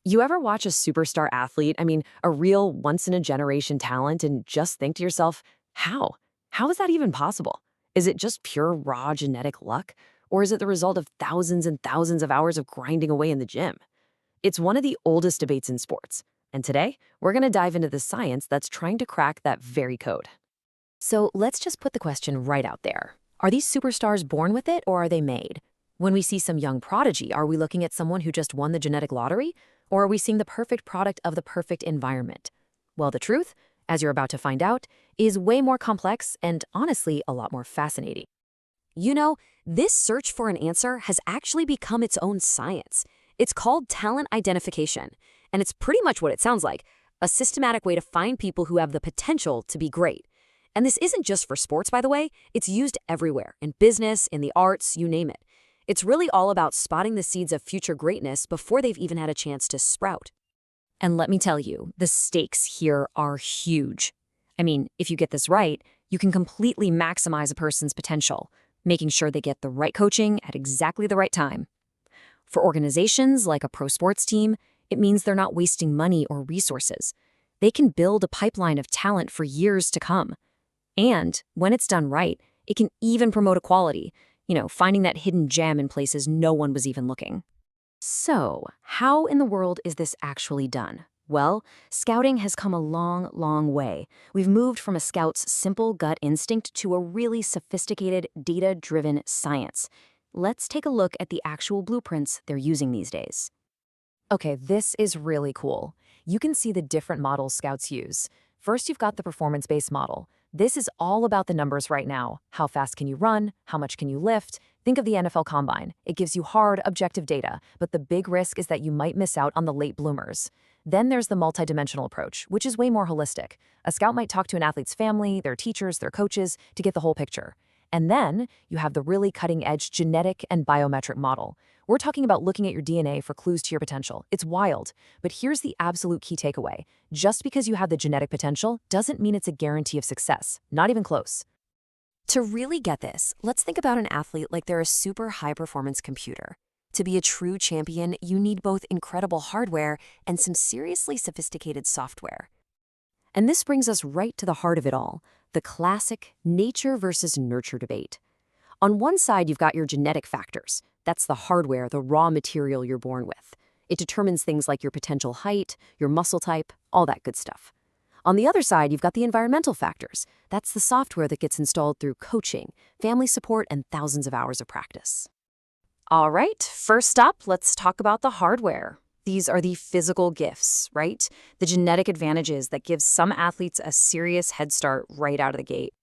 You ever watch a superstar athlete, a real once-in-a-generation talent, and just think to yourself, how? How is that even possible? Is it just pure raw genetic luck? Or is it the result of thousands and thousands of hours of grinding away in the gym? It's one of the oldest debates in sports. And today, we're going to dive into the science that's trying to crack that very code. So let's just put the question right out there. Are these superstars born with it or are they made? When we see some young prodigy, are we looking at someone who just won the genetic lottery? Or are we seeing the perfect product of the perfect environment? Well, the truth, as you're about to find out, is way more complex and honestly a lot more fascinating. You know, this search for an answer has actually become its own science. It's called talent identification, and it's pretty much what it sounds like, a systematic way to find people who have the potential to be great. And this isn't just for sports, by the way. It's used everywhere, in business, in the arts, you name it. It's really all about spotting the seeds of future greatness before they've even had a chance to sprout. And let me tell you, the stakes here are huge. If you get this right, you can completely maximize a person's potential, making sure they get the right coaching at exactly the right time. For organizations like a pro sports team, it means they're not wasting money or resources. They can build a pipeline of talent for years to come. And when it's done right, it can even promote equality, finding that hidden gem in places no one was even looking. So, how in the world is this actually done? Well, scouting has come a long, long way. We've moved from a scout's simple gut instinct to a really sophisticated, data-driven science. Let's take a look at the actual blueprints they're using these days. Okay, this is really cool. You can see the different models scouts use. First, you've got the performance-based model. This is all about the numbers right now. How fast can you run? How much can you lift? Think of the NFL Combine. It gives you hard, objective data, but the big risk is that you might miss out on the late bloomers. Then there's the multidimensional approach, which is way more holistic. A scout might talk to an athlete's family, their teachers, their coaches, to get the whole picture. And then you have the really cutting-edge genetic and biometric model. We're talking about looking at your DNA for clues to your potential. It's wild. But here's the absolute key takeaway. Just because you have the genetic potential doesn't mean it's a guarantee of success. Not even close. To really get this, let's think about an athlete like they're a super high-performance computer. To be a true champion, you need both incredible hardware and some seriously sophisticated software. And this brings us right to the heart of it all, the classic nature versus nurture debate. On one side, you've got your genetic factors. That's the hardware, the raw material you're born with. It determines things like your potential height, your muscle type, all that good stuff. On the other side, you've got the environmental factors. That's the software that gets installed through coaching, family support, and thousands of hours of practice. All right, first up, let's talk about the hardware. These are the physical gifts, right? The genetic advantages that give some athletes a serious head start right out of the gate.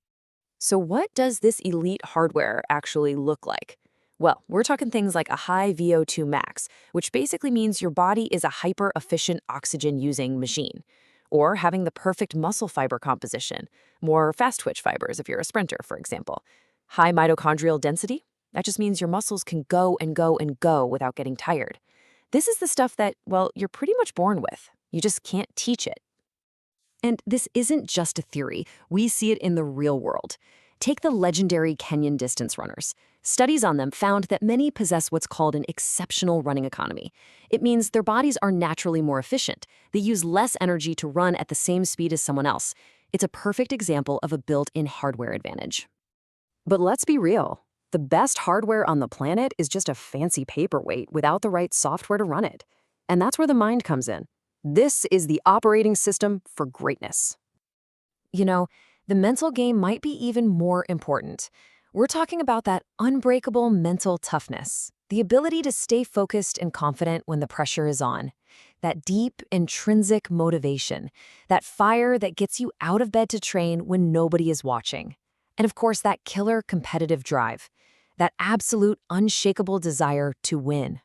So what does this elite hardware actually look like? Well, we're talking things like a high VO2 max, which basically means your body is a hyper-efficient oxygen-using machine. Or having the perfect muscle fiber composition, more fast-twitch fibers if you're a sprinter, for example. High mitochondrial density, that just means your muscles can go and go and go without getting tired. This is the stuff that, well, you're pretty much born with. You just can't teach it. And this isn't just a theory. We see it in the real world. Take the legendary Kenyan distance runners. Studies on them found that many possess what's called an exceptional running economy. It means their bodies are naturally more efficient. They use less energy to run at the same speed as someone else. It's a perfect example of a built-in hardware advantage. But let's be real. The best hardware on the planet is just a fancy paperweight without the right software to run it. And that's where the mind comes in. This is the operating system for greatness. The mental game might be even more important. We're talking about that unbreakable mental toughness, the ability to stay focused and confident when the pressure is on, that deep, intrinsic motivation, that fire that gets you out of bed to train when nobody is watching. And of course, that killer competitive drive, that absolute unshakable desire to win.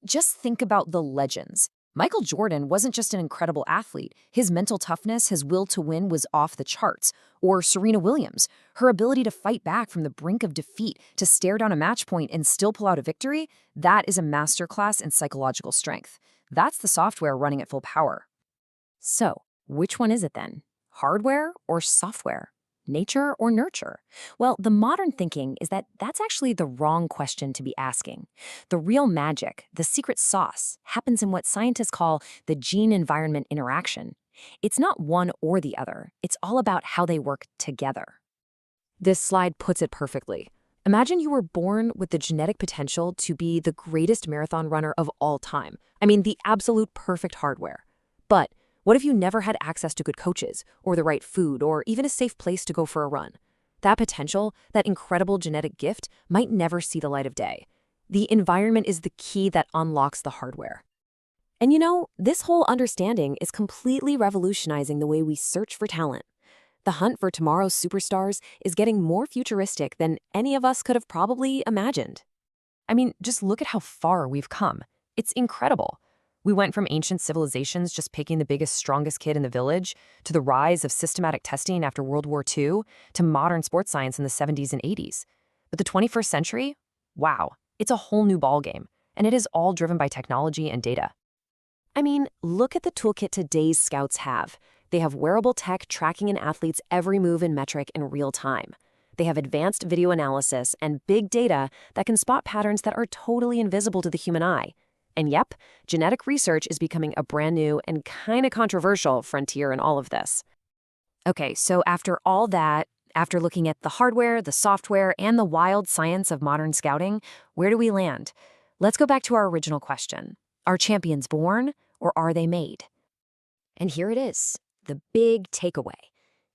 Just think about the legends. Michael Jordan wasn't just an incredible athlete. His mental toughness, his will to win was off the charts. Or Serena Williams, her ability to fight back from the brink of defeat, to stare down a match point and still pull out a victory, that is a masterclass in psychological strength. That's the software running at full power. So, which one is it then? Hardware or software? nature or nurture? Well, the modern thinking is that that's actually the wrong question to be asking. The real magic, the secret sauce, happens in what scientists call the gene environment interaction. It's not one or the other, it's all about how they work together. This slide puts it perfectly. Imagine you were born with the genetic potential to be the greatest marathon runner of all time. I mean, the absolute perfect hardware. But what if you never had access to good coaches, or the right food, or even a safe place to go for a run? That potential, that incredible genetic gift, might never see the light of day. The environment is the key that unlocks the hardware. And this whole understanding is completely revolutionizing the way we search for talent. The hunt for tomorrow's superstars is getting more futuristic than any of us could have probably imagined. I mean, just look at how far we've come. It's incredible. We went from ancient civilizations just picking the biggest, strongest kid in the village, to the rise of systematic testing after World War II, to modern sports science in the 70s and 80s. But the 21st century? Wow, it's a whole new ballgame, and it is all driven by technology and data. I mean, look at the toolkit today's scouts have. They have wearable tech tracking an athlete's every move and metric in real time. They have advanced video analysis and big data that can spot patterns that are totally invisible to the human eye. And yep, genetic research is becoming a brand new and kind of controversial frontier in all of this. Okay, so after all that, after looking at the hardware, the software, and the wild science of modern scouting, where do we land? Let's go back to our original question. Are champions born, or are they made? And here it is, the big takeaway.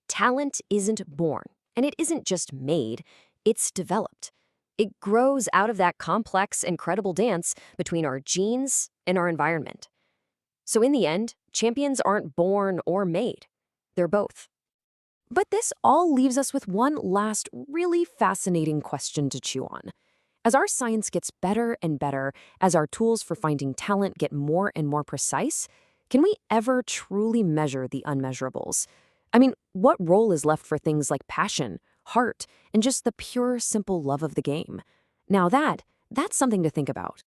Talent isn't born, and it isn't just made, it's developed. It grows out of that complex, incredible dance between our genes and our environment. So in the end, champions aren't born or made. They're both. But this all leaves us with one last really fascinating question to chew on. As our science gets better and better, as our tools for finding talent get more and more precise, can we ever truly measure the unmeasurables? I mean, what role is left for things like passion, heart, and just the pure, simple love of the game? Now that's something to think about.